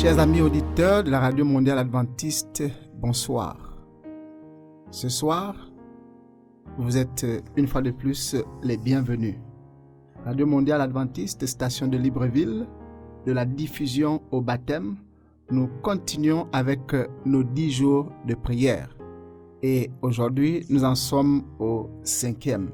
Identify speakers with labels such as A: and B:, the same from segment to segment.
A: Chers amis auditeurs de la Radio Mondiale Adventiste, bonsoir. Ce soir, vous êtes une fois de plus les bienvenus. Radio Mondiale Adventiste, station de Libreville, de la diffusion au baptême, nous continuons avec nos 10 jours de prière. Et aujourd'hui, nous en sommes au 5e.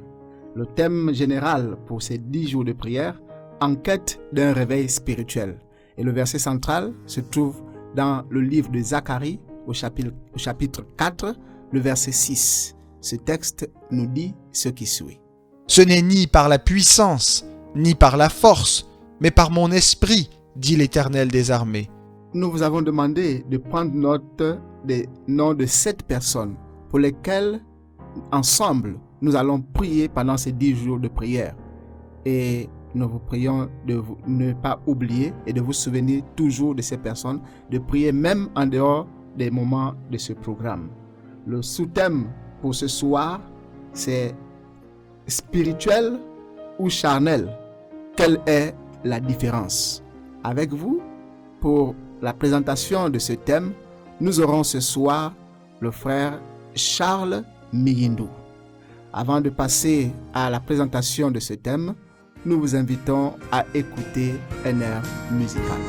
A: Le thème général pour ces 10 jours de prière, en quête d'un réveil spirituel. Et le verset central se trouve dans le livre de Zacharie, au chapitre 4, le verset 6. Ce texte nous dit ce qui suit.
B: Ce n'est ni par la puissance, ni par la force, mais par mon esprit, dit l'Éternel des armées.
A: Nous vous avons demandé de prendre note des noms de 7 personnes pour lesquelles, ensemble, nous allons prier pendant ces 10 jours de prière. Et nous vous prions de ne pas oublier et de vous souvenir toujours de ces personnes, de prier même en dehors des moments de ce programme. Le sous-thème pour ce soir, c'est spirituel ou charnel. Quelle est la différence? Avec vous, pour la présentation de ce thème, nous aurons ce soir le frère Charles Miyindou. Avant de passer à la présentation de ce thème, nous vous invitons à écouter un air musical.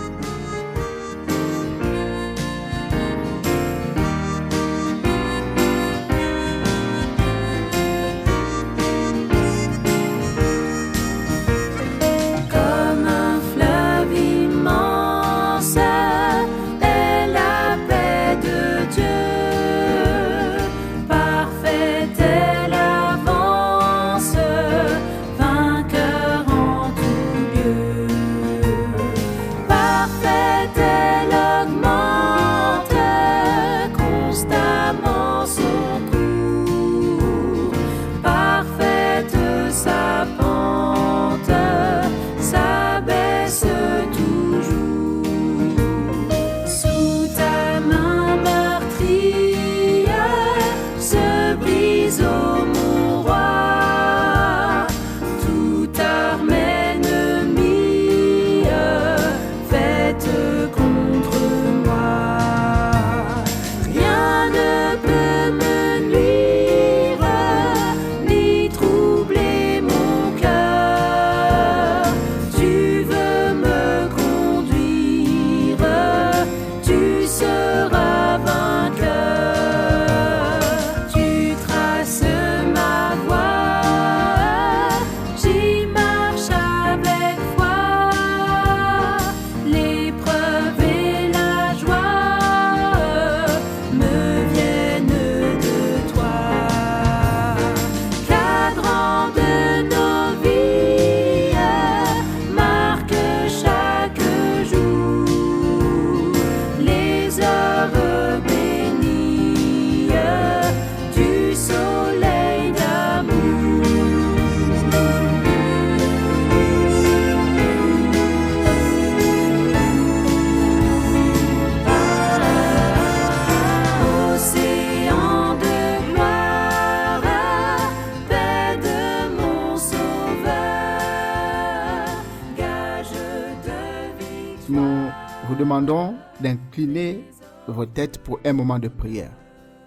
A: Demandons d'incliner vos têtes pour un moment de prière.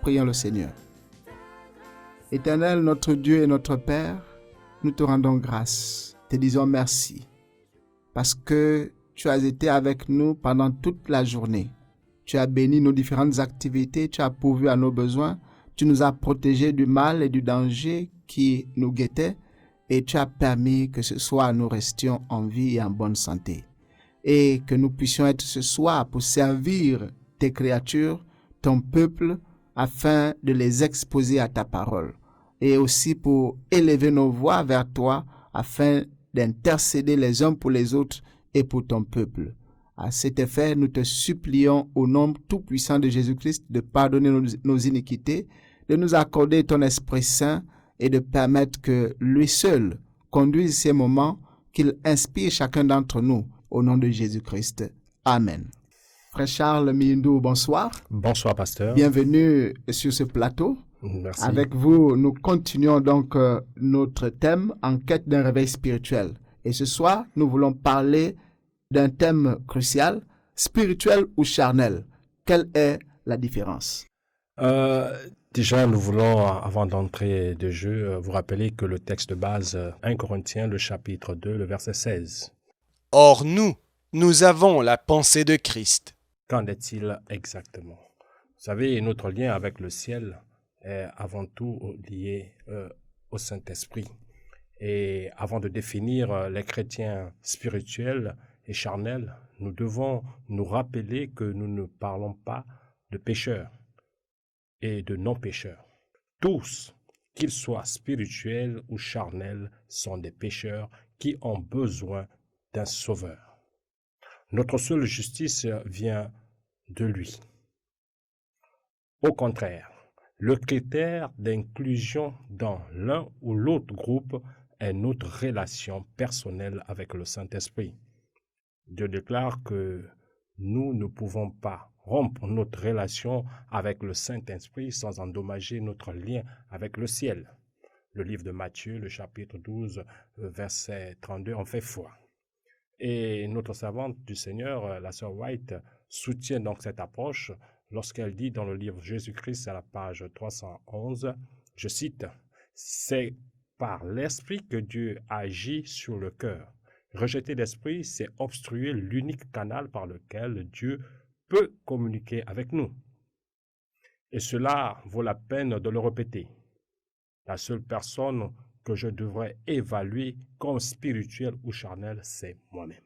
A: Prions le Seigneur. Éternel, notre Dieu et notre Père, nous te rendons grâce, te disons merci, parce que tu as été avec nous pendant toute la journée. Tu as béni nos différentes activités, tu as pourvu à nos besoins, tu nous as protégés du mal et du danger qui nous guettait, et tu as permis que ce soir nous restions en vie et en bonne santé. Et que nous puissions être ce soir pour servir tes créatures, ton peuple, afin de les exposer à ta parole. Et aussi pour élever nos voix vers toi, afin d'intercéder les uns pour les autres et pour ton peuple. À cet effet, nous te supplions au nom tout-puissant de Jésus-Christ de pardonner nos iniquités, de nous accorder ton Esprit Saint et de permettre que lui seul conduise ces moments, qu'il inspire chacun d'entre nous. Au nom de Jésus-Christ. Amen. Frère Charles Miyindou, bonsoir.
C: Bonsoir, pasteur.
A: Bienvenue sur ce plateau.
C: Merci.
A: Avec vous, nous continuons donc notre thème en quête d'un réveil spirituel. Et ce soir, nous voulons parler d'un thème crucial, spirituel ou charnel? Quelle est la différence?
C: Déjà, nous voulons, avant d'entrer de jeu, vous rappeler que le texte de base, 1 Corinthiens, le chapitre 2, le verset 16.
B: Or nous avons la pensée de Christ.
C: Qu'en est-il exactement? Vous savez, notre lien avec le ciel est avant tout lié au Saint-Esprit. Et avant de définir les chrétiens spirituels et charnels, nous devons nous rappeler que nous ne parlons pas de pécheurs et de non-pécheurs. Tous, qu'ils soient spirituels ou charnels, sont des pécheurs qui ont besoin d'un sauveur. Notre seule justice vient de lui. Au contraire, le critère d'inclusion dans l'un ou l'autre groupe est notre relation personnelle avec le Saint-Esprit. Dieu déclare que nous ne pouvons pas rompre notre relation avec le Saint-Esprit sans endommager notre lien avec le ciel. Le livre de Matthieu, le chapitre 12, verset 32, en fait foi. Et notre servante du Seigneur, la sœur White, soutient donc cette approche lorsqu'elle dit dans le livre Jésus-Christ à la page 311, je cite, « C'est par l'Esprit que Dieu agit sur le cœur. Rejeter l'Esprit, c'est obstruer l'unique canal par lequel Dieu peut communiquer avec nous. Et cela vaut la peine de le répéter. La seule personne que je devrais évaluer comme spirituelle ou charnelle, c'est moi-même.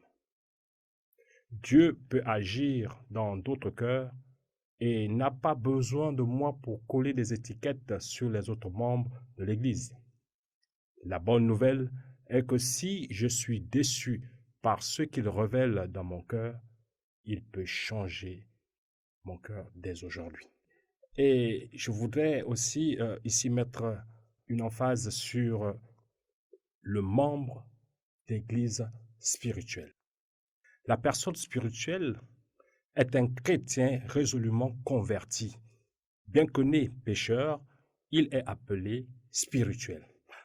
C: Dieu peut agir dans d'autres cœurs et n'a pas besoin de moi pour coller des étiquettes sur les autres membres de l'Église. La bonne nouvelle est que si je suis déçu par ce qu'il révèle dans mon cœur, il peut changer mon cœur dès aujourd'hui. Et je voudrais aussi ici mettre une emphase sur le membre d'église spirituelle. La personne spirituelle est un chrétien résolument converti. Bien que né pécheur, il est appelé spirituel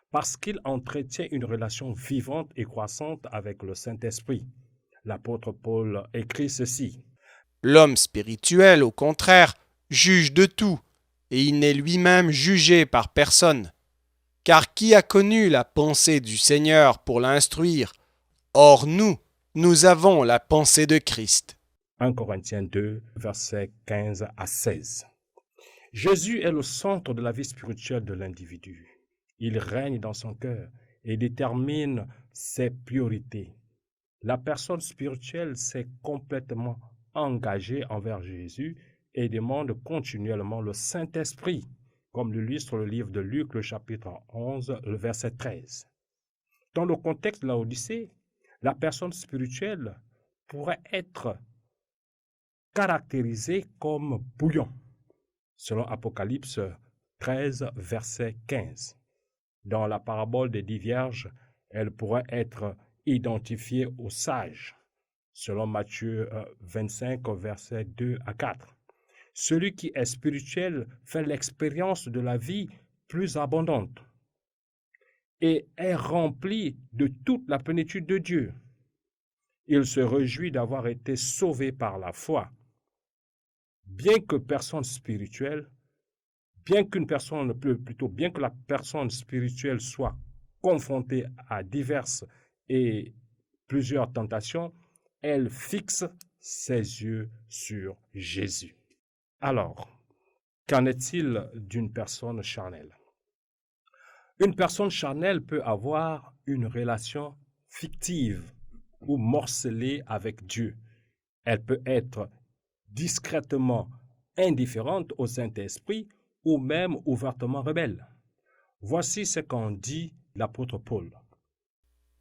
C: parce qu'il entretient une relation vivante et croissante avec le Saint-Esprit. L'apôtre Paul écrit ceci.
B: L'homme spirituel, au contraire, juge de tout, et il n'est lui-même jugé par personne. Car qui a connu la pensée du Seigneur pour l'instruire? Or nous avons la pensée de Christ.
C: 1 Corinthiens 2, versets 15 à 16. Jésus est le centre de la vie spirituelle de l'individu. Il règne dans son cœur et détermine ses priorités. La personne spirituelle s'est complètement engagée envers Jésus et demande continuellement le Saint-Esprit, comme l'illustre le livre de Luc, le chapitre 11, le verset 13. Dans le contexte de la Odyssée, la personne spirituelle pourrait être caractérisée comme bouillon, selon Apocalypse 13, verset 15. Dans la parabole des 10 vierges, elle pourrait être identifiée aux sages, selon Matthieu 25, versets 2 à 4. Celui qui est spirituel fait l'expérience de la vie plus abondante et est rempli de toute la plénitude de Dieu. Il se réjouit d'avoir été sauvé par la foi. Bien que la personne spirituelle soit confrontée à diverses et plusieurs tentations, elle fixe ses yeux sur Jésus. Alors, qu'en est-il d'une personne charnelle? Une personne charnelle peut avoir une relation fictive ou morcelée avec Dieu. Elle peut être discrètement indifférente au Saint-Esprit ou même ouvertement rebelle. Voici ce qu'en dit l'apôtre Paul.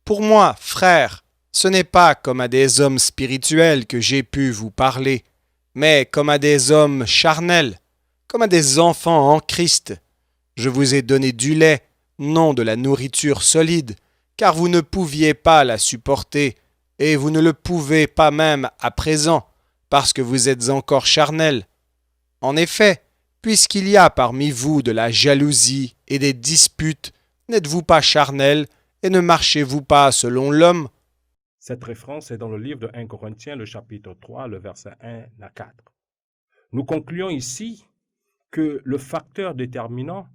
B: Pour moi, frères, ce n'est pas comme à des hommes spirituels que j'ai pu vous parler, mais comme à des hommes charnels, comme à des enfants en Christ. Je vous ai donné du lait, non de la nourriture solide, car vous ne pouviez pas la supporter, et vous ne le pouvez pas même à présent, parce que vous êtes encore charnels. En effet, puisqu'il y a parmi vous de la jalousie et des disputes, n'êtes-vous pas charnels et ne marchez-vous pas selon l'homme?
C: Cette référence est dans le livre de 1 Corinthiens, le chapitre 3, le verset 1 à 4. Nous concluons ici que le facteur déterminant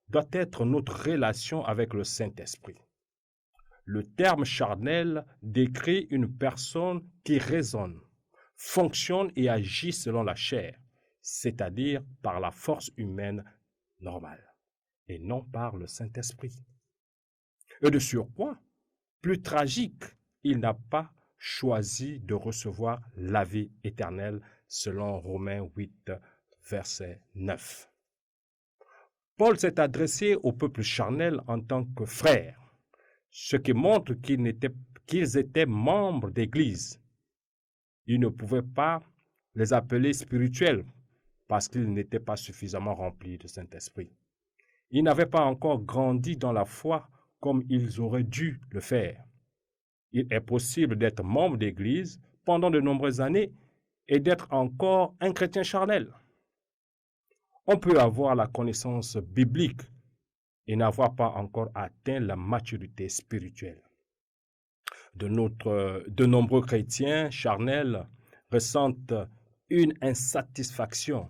C: doit être notre relation avec le Saint-Esprit. Le terme charnel décrit une personne qui raisonne, fonctionne et agit selon la chair, c'est-à-dire par la force humaine normale, et non par le Saint-Esprit. Et de surcroît, plus tragique, il n'a pas choisi de recevoir la vie éternelle selon Romains 8, verset 9. Paul s'est adressé au peuple charnel en tant que frère, ce qui montre qu'ils étaient membres d'Église. Il ne pouvait pas les appeler spirituels parce qu'ils n'étaient pas suffisamment remplis de Saint-Esprit. Ils n'avaient pas encore grandi dans la foi comme ils auraient dû le faire. Il est possible d'être membre d'Église pendant de nombreuses années et d'être encore un chrétien charnel. On peut avoir la connaissance biblique et n'avoir pas encore atteint la maturité spirituelle. De nombreux chrétiens charnels ressentent une insatisfaction,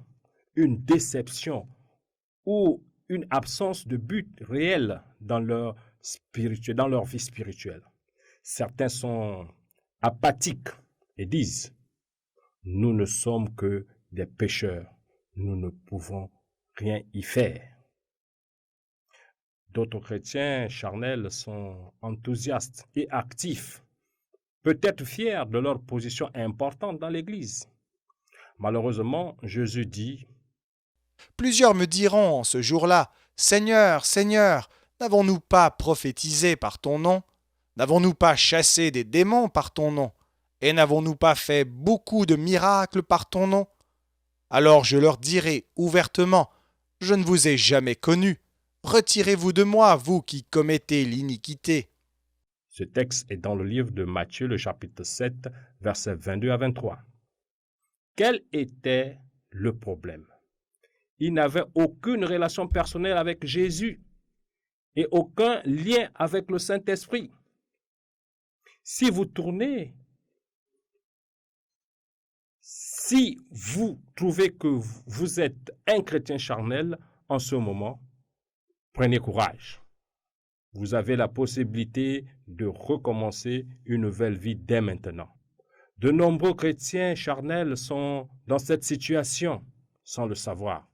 C: une déception ou une absence de but réel dans leur vie spirituelle. Certains sont apathiques et disent « Nous ne sommes que des pécheurs, nous ne pouvons rien y faire ». D'autres chrétiens charnels sont enthousiastes et actifs, peut-être fiers de leur position importante dans l'Église. Malheureusement, Jésus dit
B: « Plusieurs me diront en ce jour-là, « Seigneur, Seigneur, n'avons-nous pas prophétisé par ton nom ? N'avons-nous pas chassé des démons par ton nom ? Et n'avons-nous pas fait beaucoup de miracles par ton nom ? Alors je leur dirai ouvertement, je ne vous ai jamais connus. Retirez-vous de moi, vous qui commettez l'iniquité. »
C: Ce texte est dans le livre de Matthieu, le chapitre 7, versets 22 à 23. Quel était le problème? Ils n'avaient aucune relation personnelle avec Jésus et aucun lien avec le Saint-Esprit. Si vous trouvez que vous êtes un chrétien charnel en ce moment, prenez courage. Vous avez la possibilité de recommencer une nouvelle vie dès maintenant. De nombreux chrétiens charnels sont dans cette situation sans le savoir.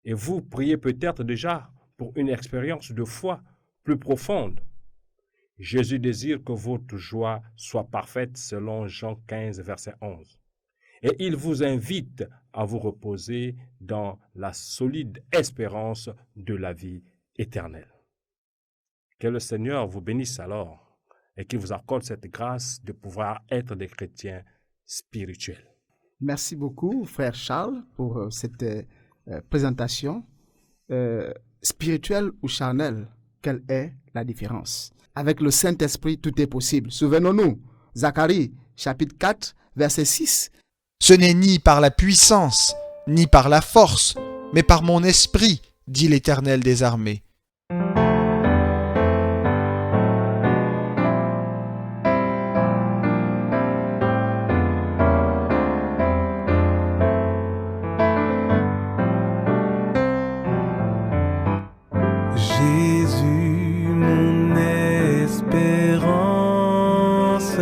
C: Et vous priez peut-être déjà pour une expérience de foi plus profonde. Jésus désire que votre joie soit parfaite selon Jean 15, verset 11. Et il vous invite à vous reposer dans la solide espérance de la vie éternelle. Que le Seigneur vous bénisse alors et qu'il vous accorde cette grâce de pouvoir être des chrétiens spirituels.
A: Merci beaucoup, frère Charles, pour cette présentation. Spirituelle ou charnelle, quelle est la différence? Avec le Saint-Esprit, tout est possible. Souvenons-nous, Zacharie, chapitre 4, verset 6.
B: « Ce n'est ni par la puissance, ni par la force, mais par mon esprit, dit l'Éternel des armées. »
D: Jésus, mon espérance,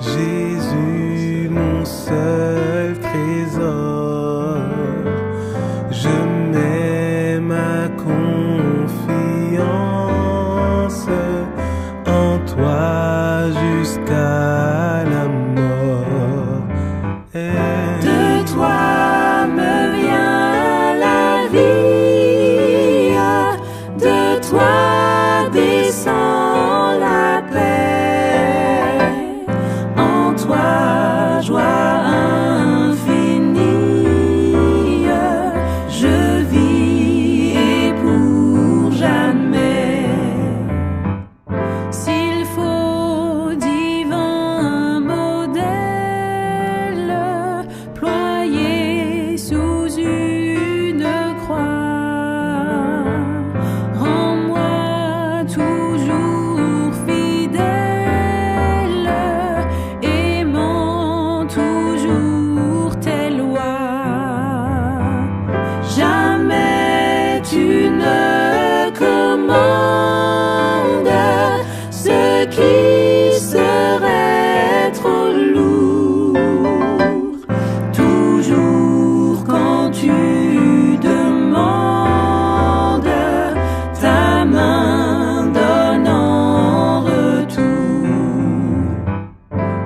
D: Jésus, mon seul trésor, je mets ma confiance
E: me commande ce qui serait trop lourd. Toujours quand tu demandes, ta main donne en retour.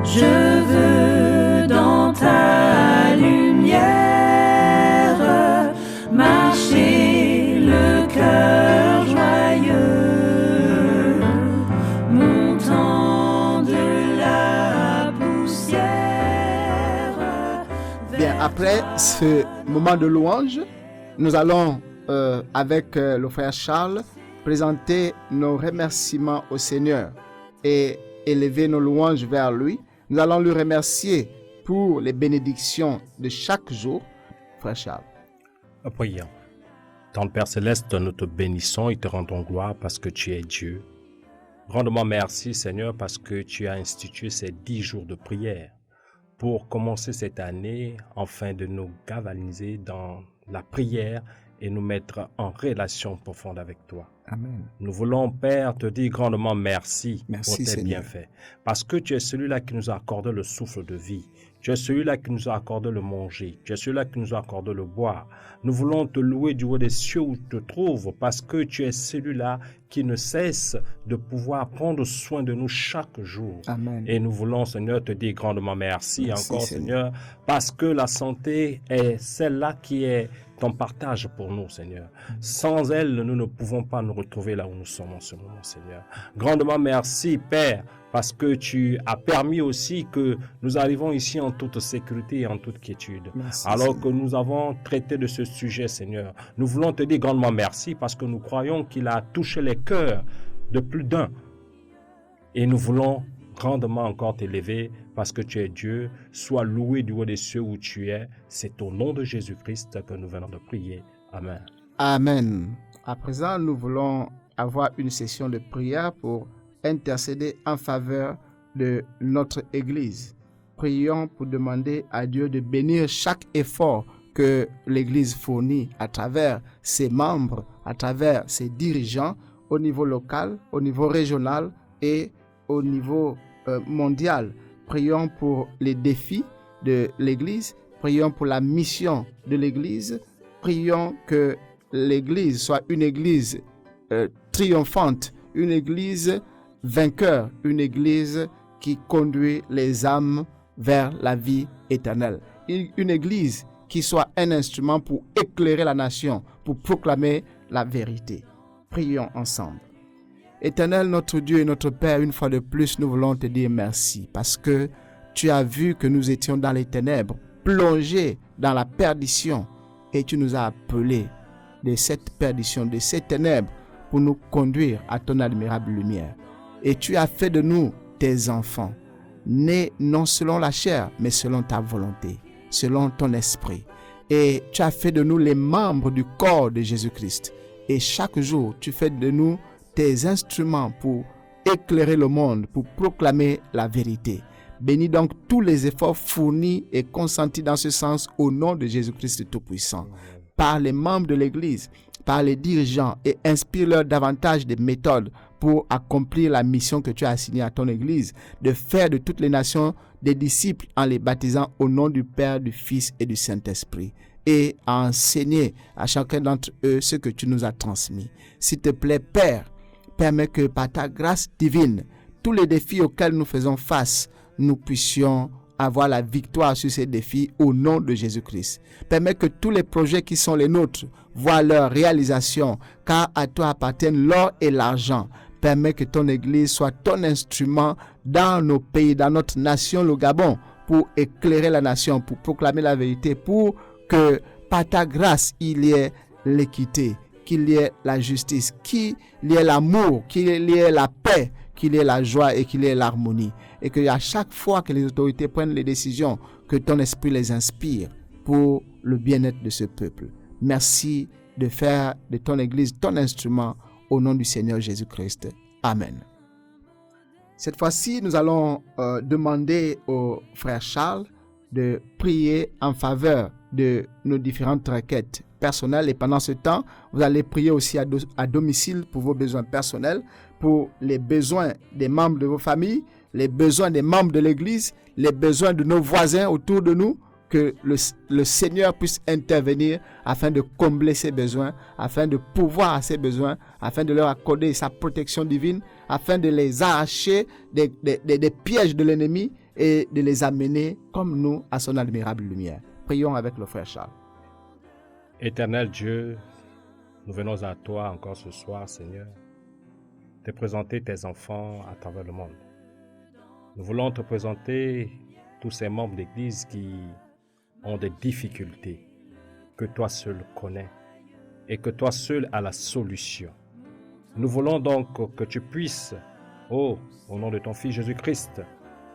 E: Je veux dans ta lumière marcher le cœur joyeux, montant de la poussière.
A: Bien, après ce moment de louange, nous allons, avec le frère Charles, présenter nos remerciements au Seigneur et élever nos louanges vers lui. Nous allons lui remercier pour les bénédictions de chaque jour. Frère Charles.
C: Prions. Tendre Père Céleste, nous te bénissons et te rendons gloire parce que tu es Dieu. Grandement merci Seigneur parce que tu as institué ces 10 jours de prière pour commencer cette année afin de nous galvaniser dans la prière et nous mettre en relation profonde avec toi.
A: Amen.
C: Nous voulons, Père, te dire grandement merci,
A: Merci,
C: pour tes
A: Seigneur.
C: bienfaits. Parce que tu es celui-là qui nous a accordé le souffle de vie. Tu es celui-là qui nous a accordé le manger. Tu es celui-là qui nous a accordé le boire. Nous voulons te louer du haut des cieux où tu te trouves parce que tu es celui-là qui ne cesse de pouvoir prendre soin de nous chaque jour.
A: Amen.
C: Et nous voulons, Seigneur, te dire grandement merci encore,
A: Seigneur.
C: Seigneur, parce que la santé est celle-là qui est ton partage pour nous, Seigneur. Sans elle, nous ne pouvons pas nous retrouver là où nous sommes en ce moment, Seigneur. Grandement merci, Père, parce que tu as permis aussi que nous arrivons ici en toute sécurité et en toute quiétude.
A: Merci,
C: Alors
A: Seigneur.
C: que nous avons traité de ce sujet, Seigneur, nous voulons te dire grandement merci parce que nous croyons qu'il a touché les cœurs de plus d'un. Et nous voulons grandement encore t'élever parce que tu es Dieu. Sois loué du haut des cieux où tu es. C'est au nom de Jésus-Christ que nous venons de prier. Amen.
A: Amen. À présent, nous voulons avoir une session de prière pour intercéder en faveur de notre Église. Prions pour demander à Dieu de bénir chaque effort que l'Église fournit à travers ses membres, à travers ses dirigeants au niveau local, au niveau régional et au niveau mondial. Prions pour les défis de l'Église, prions pour la mission de l'Église, prions que l'Église soit une Église triomphante, une Église vainqueur, une Église qui conduit les âmes vers la vie éternelle. Une Église qui soit un instrument pour éclairer la nation, pour proclamer la vérité. Prions ensemble. Éternel, notre Dieu et notre Père, une fois de plus, nous voulons te dire merci parce que tu as vu que nous étions dans les ténèbres, plongés dans la perdition et tu nous as appelés de cette perdition, de ces ténèbres pour nous conduire à ton admirable lumière. Et tu as fait de nous tes enfants, nés non selon la chair, mais selon ta volonté, selon ton esprit. Et tu as fait de nous les membres du corps de Jésus-Christ. Et chaque jour, tu fais de nous tes instruments pour éclairer le monde, pour proclamer la vérité. Bénis donc tous les efforts fournis et consentis dans ce sens au nom de Jésus-Christ Tout-Puissant. Par les membres de l'Église, par les dirigeants et inspire-leur davantage des méthodes pour accomplir la mission que tu as assignée à ton Église, de faire de toutes les nations des disciples en les baptisant au nom du Père, du Fils et du Saint-Esprit, et à enseigner à chacun d'entre eux ce que tu nous as transmis. S'il te plaît, Père, permets que par ta grâce divine, tous les défis auxquels nous faisons face, nous puissions avoir la victoire sur ces défis au nom de Jésus-Christ. Permets que tous les projets qui sont les nôtres voient leur réalisation, car à toi appartiennent l'or et l'argent. Permets que ton Église soit ton instrument dans nos pays, dans notre nation, le Gabon, pour éclairer la nation, pour proclamer la vérité, pour que par ta grâce, il y ait l'équité, qu'il y ait la justice, qu'il y ait l'amour, qu'il y ait la paix, qu'il y ait la joie et qu'il y ait l'harmonie. Et qu'à chaque fois que les autorités prennent les décisions, que ton esprit les inspire pour le bien-être de ce peuple. Merci de faire de ton Église ton instrument au nom du Seigneur Jésus-Christ. Amen. Cette fois-ci, nous allons demander au frère Charles de prier en faveur de nos différentes requêtes personnels. Et pendant ce temps, vous allez prier aussi à domicile pour vos besoins personnels, pour les besoins des membres de vos familles, les besoins des membres de l'Église, les besoins de nos voisins autour de nous, que le Seigneur puisse intervenir afin de combler ces besoins, afin de pourvoir à ces besoins, afin de leur accorder sa protection divine, afin de les arracher des pièges de l'ennemi et de les amener comme nous à son admirable lumière. Prions avec le frère Charles.
C: Éternel Dieu, nous venons à toi encore ce soir, Seigneur, te présenter tes enfants à travers le monde. Nous voulons te présenter tous ces membres d'Église qui ont des difficultés que toi seul connais et que toi seul as la solution. Nous voulons donc que tu puisses, au nom de ton Fils Jésus-Christ,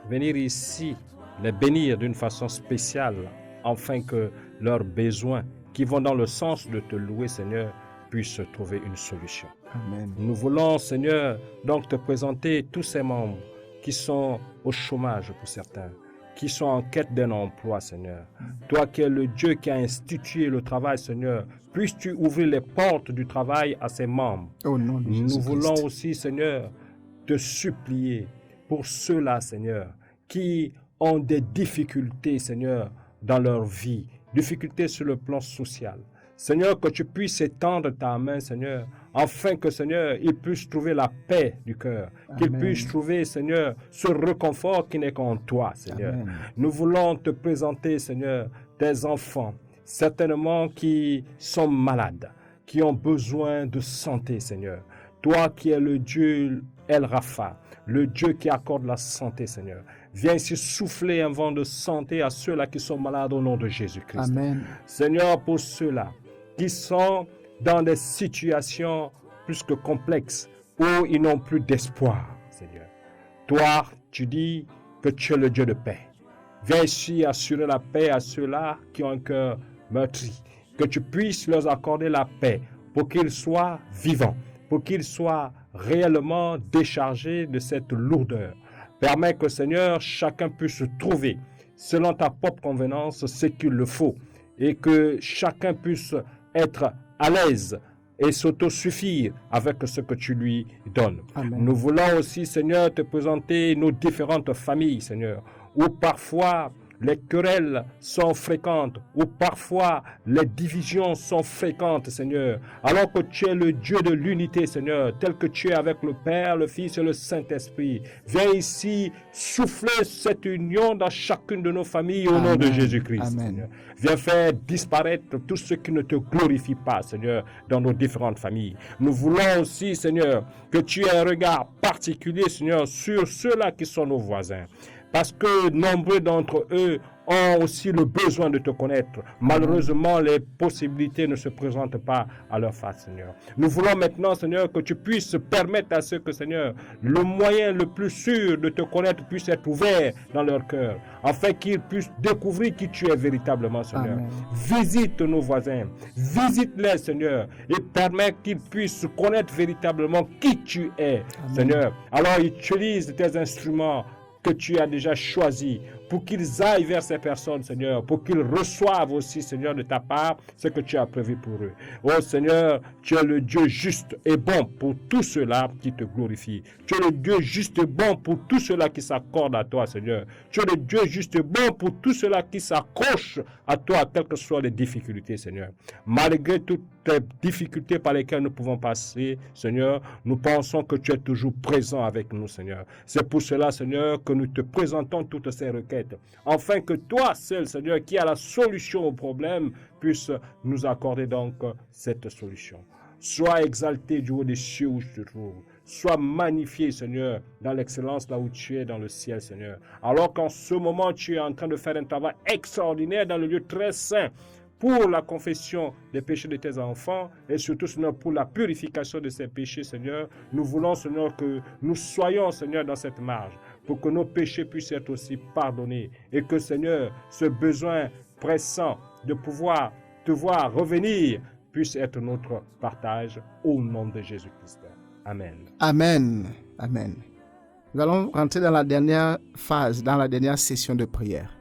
C: venir ici, les bénir d'une façon spéciale, afin que leurs besoins, qui vont dans le sens de te louer, Seigneur, puissent trouver une solution.
A: Amen.
C: Nous voulons, Seigneur, donc te présenter tous ces membres qui sont au chômage pour certains, qui sont en quête d'un emploi, Seigneur. Toi qui es le Dieu qui a institué le travail, Seigneur, puisses-tu ouvrir les portes du travail à ses membres.
A: Au nom de
C: Nous
A: Jésus-Christ.
C: voulons aussi, Seigneur, te supplier pour ceux-là, Seigneur, qui ont des difficultés, Seigneur, dans leur vie, difficultés sur le plan social. Seigneur, que tu puisses étendre ta main, Seigneur, afin que, Seigneur, ils puissent trouver la paix du cœur, qu'ils puissent trouver, Seigneur, ce réconfort qui n'est qu'en toi, Seigneur.
A: Amen.
C: Nous voulons te présenter, Seigneur, tes enfants, certainement qui sont malades, qui ont besoin de santé, Seigneur. Toi qui es le Dieu El Rapha, le Dieu qui accorde la santé, Seigneur. Viens ici souffler un vent de santé à ceux-là qui sont malades au nom de Jésus-Christ.
A: Amen.
C: Seigneur, pour ceux-là qui sont dans des situations plus que complexes, où ils n'ont plus d'espoir, Seigneur. Toi, tu dis que tu es le Dieu de paix. Viens ici assurer la paix à ceux-là qui ont un cœur meurtri. Que tu puisses leur accorder la paix pour qu'ils soient vivants, pour qu'ils soient réellement déchargés de cette lourdeur. Permets que, Seigneur, chacun puisse trouver, selon ta propre convenance, ce qu'il le faut, et que chacun puisse être à l'aise et s'autosuffire avec ce que tu lui donnes.
A: Amen.
C: Nous voulons aussi, Seigneur, te présenter nos différentes familles, Seigneur, où parfois les querelles sont fréquentes, où parfois les divisions sont fréquentes, Seigneur. Alors que tu es le Dieu de l'unité, Seigneur, tel que tu es avec le Père, le Fils et le Saint-Esprit. Viens ici souffler cette union dans chacune de nos familles au nom de Jésus-Christ,
A: Amen.
C: Seigneur. Viens faire disparaître tout ce qui ne te glorifie pas, Seigneur, dans nos différentes familles. Nous voulons aussi, Seigneur, que tu aies un regard particulier, Seigneur, sur ceux-là qui sont nos voisins. Parce que nombreux d'entre eux ont aussi le besoin de te connaître. Malheureusement, les possibilités ne se présentent pas à leur face, Seigneur. Nous voulons maintenant, Seigneur, que tu puisses permettre à ceux que, Seigneur, le moyen le plus sûr de te connaître puisse être ouvert dans leur cœur, afin qu'ils puissent découvrir qui tu es véritablement, Seigneur.
A: Amen.
C: Visite nos voisins, visite-les, Seigneur, et permets qu'ils puissent connaître véritablement qui tu es, Seigneur. Alors, utilise tes instruments que tu as déjà choisi pour qu'ils aillent vers ces personnes, Seigneur, pour qu'ils reçoivent aussi, Seigneur, de ta part ce que tu as prévu pour eux. Oh Seigneur, tu es le Dieu juste et bon pour tous ceux-là qui te glorifient. Tu es le Dieu juste et bon pour tous ceux-là qui s'accordent à toi, Seigneur. Tu es le Dieu juste et bon pour tous ceux-là qui s'accrochent à toi, quelles que soient les difficultés, Seigneur. Malgré toutes les difficultés par lesquelles nous pouvons passer, Seigneur, nous pensons que tu es toujours présent avec nous, Seigneur. C'est pour cela, Seigneur, que nous te présentons toutes ces requêtes, afin que toi seul, Seigneur, qui as la solution au problème, puisse nous accorder donc cette solution. Sois exalté du haut des cieux où je te trouve. Sois magnifié, Seigneur, dans l'excellence là où tu es dans le ciel, Seigneur. Alors qu'en ce moment, tu es en train de faire un travail extraordinaire dans le lieu très saint, pour la confession des péchés de tes enfants et surtout, Seigneur, pour la purification de ces péchés, Seigneur. Nous voulons, Seigneur, que nous soyons, Seigneur, dans cette marge pour que nos péchés puissent être aussi pardonnés et que, Seigneur, ce besoin pressant de pouvoir te voir revenir puisse être notre partage au nom de Jésus-Christ. Amen.
A: Amen. Amen. Nous allons rentrer dans la dernière phase, dans la dernière session de prière.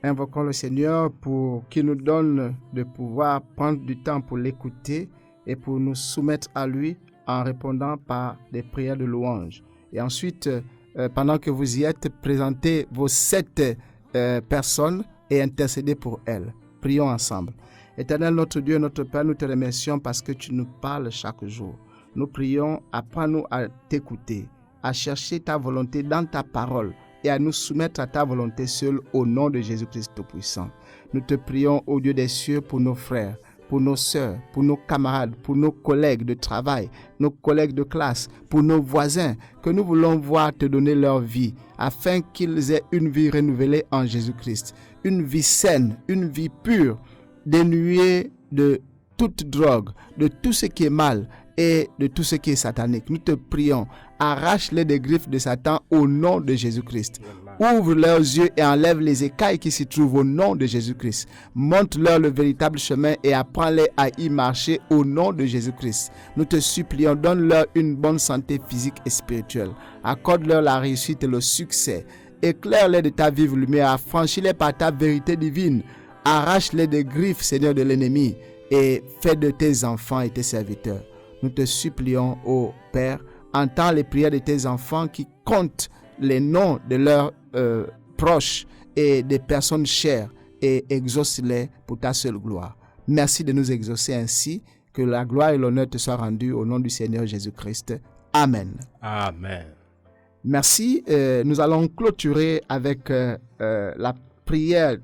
A: invoquons le Seigneur pour qu'il nous donne de pouvoir prendre du temps pour l'écouter et pour nous soumettre à lui en répondant par des prières de louange. Et ensuite, pendant que vous y êtes, présentez vos 7 personnes et intercédez pour elles. Prions ensemble. Éternel, notre Dieu, notre Père, nous te remercions parce que tu nous parles chaque jour. Nous prions, apprends-nous à t'écouter, à chercher ta volonté dans ta parole et à nous soumettre à ta volonté seule au nom de Jésus-Christ Tout-Puissant. Nous te prions, ô Dieu des cieux, pour nos frères, pour nos sœurs, pour nos camarades, pour nos collègues de travail, nos collègues de classe, pour nos voisins, que nous voulons voir te donner leur vie, afin qu'ils aient une vie renouvelée en Jésus-Christ, une vie saine, une vie pure, dénuée de toute drogue, de tout ce qui est mal et de tout ce qui est satanique. Nous te prions, arrache-les des griffes de Satan au nom de Jésus-Christ. Ouvre leurs yeux et enlève les écailles qui s'y trouvent au nom de Jésus-Christ. Montre-leur le véritable chemin et apprends-les à y marcher au nom de Jésus-Christ. Nous te supplions, donne-leur une bonne santé physique et spirituelle. Accorde-leur la réussite et le succès. Éclaire-les de ta vive lumière. Affranchis-les par ta vérité divine. Arrache-les des griffes, Seigneur, de l'ennemi et fais de tes enfants et tes serviteurs. Nous te supplions, ô Père, entends les prières de tes enfants qui comptent les noms de leurs proches et des personnes chères et exauce-les pour ta seule gloire. Merci de nous exaucer ainsi, que la gloire et l'honneur te soient rendus au nom du Seigneur Jésus-Christ. Amen.
C: Amen.
A: Merci. Nous allons clôturer avec la prière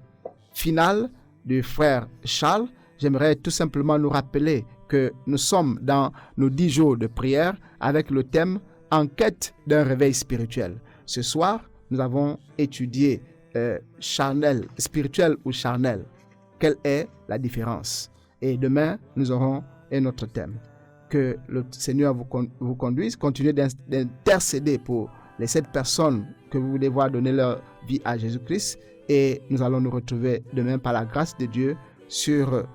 A: finale du frère Charles. J'aimerais tout simplement nous rappeler que nous sommes dans nos 10 jours de prière avec le thème « En quête d'un réveil spirituel ». Ce soir, nous avons étudié charnel, spirituel ou charnel. Quelle est la différence? Et demain, nous aurons un autre thème. Que le Seigneur vous conduise. Continuez d'intercéder pour les 7 personnes que vous voulez voir donner leur vie à Jésus-Christ. Et nous allons nous retrouver demain par la grâce de Dieu sur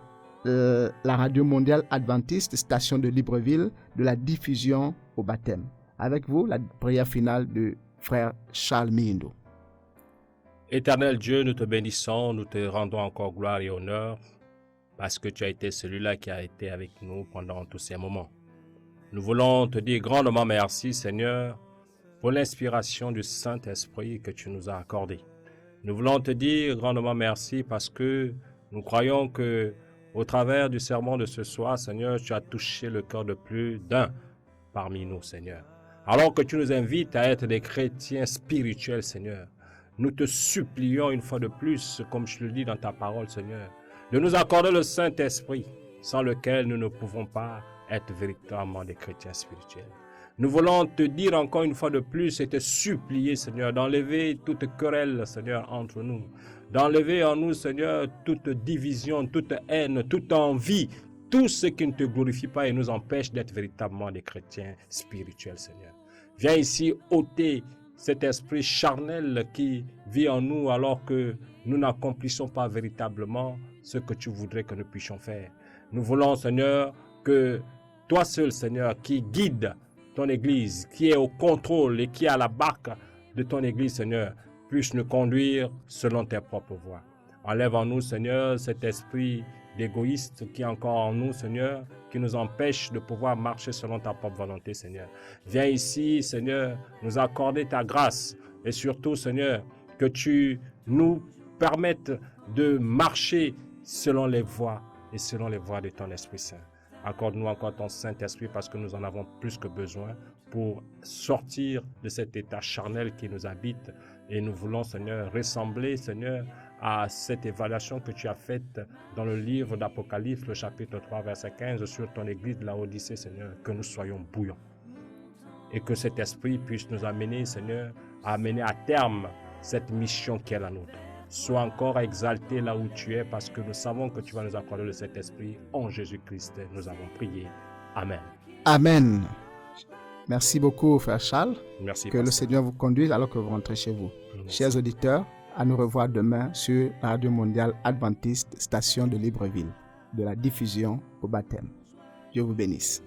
A: la radio mondiale adventiste, station de Libreville, de la diffusion au baptême. Avec vous, la prière finale du frère Charles Mihindo.
C: Éternel Dieu, nous te bénissons, nous te rendons encore gloire et honneur parce que tu as été celui-là qui a été avec nous pendant tous ces moments. Nous voulons te dire grandement merci, Seigneur, pour l'inspiration du Saint-Esprit que tu nous as accordé. Nous voulons te dire grandement merci parce que nous croyons que au travers du sermon de ce soir, Seigneur, tu as touché le cœur de plus d'un parmi nous, Seigneur. Alors que tu nous invites à être des chrétiens spirituels, Seigneur, nous te supplions une fois de plus, comme je le dis dans ta parole, Seigneur, de nous accorder le Saint-Esprit, sans lequel nous ne pouvons pas être véritablement des chrétiens spirituels. Nous voulons te dire encore une fois de plus et te supplier, Seigneur, d'enlever toute querelle, Seigneur, entre nous. D'enlever en nous, Seigneur, toute division, toute haine, toute envie, tout ce qui ne te glorifie pas et nous empêche d'être véritablement des chrétiens spirituels, Seigneur. Viens ici ôter cet esprit charnel qui vit en nous alors que nous n'accomplissons pas véritablement ce que tu voudrais que nous puissions faire. Nous voulons, Seigneur, que toi seul, Seigneur, qui guide ton Église, qui est au contrôle et qui est à la barque de ton Église, Seigneur, puisse nous conduire selon tes propres voies. Enlève en nous, Seigneur, cet esprit d'égoïste qui est encore en nous, Seigneur, qui nous empêche de pouvoir marcher selon ta propre volonté, Seigneur. Viens ici, Seigneur, nous accorder ta grâce et surtout, Seigneur, que tu nous permettes de marcher selon les voies et selon les voies de ton Esprit Saint. Accorde-nous encore ton Saint-Esprit parce que nous en avons plus que besoin pour sortir de cet état charnel qui nous habite. Et nous voulons, Seigneur, ressembler, Seigneur, à cette évaluation que tu as faite dans le livre d'Apocalypse, le chapitre 3, verset 15, sur ton église de la Odyssée, Seigneur, que nous soyons bouillants. Et que cet esprit puisse nous amener, Seigneur, à amener à terme cette mission qui est la nôtre. Sois encore exalté là où tu es parce que nous savons que tu vas nous accorder de cet esprit. En Jésus-Christ, nous avons prié. Amen.
A: Amen. Merci beaucoup, frère Charles.
C: Merci.
A: Que le Seigneur vous conduise alors que vous rentrez chez vous.
C: Merci.
A: Chers auditeurs, à nous revoir demain sur la radio mondiale adventiste, station de Libreville, de la diffusion au baptême. Dieu vous bénisse.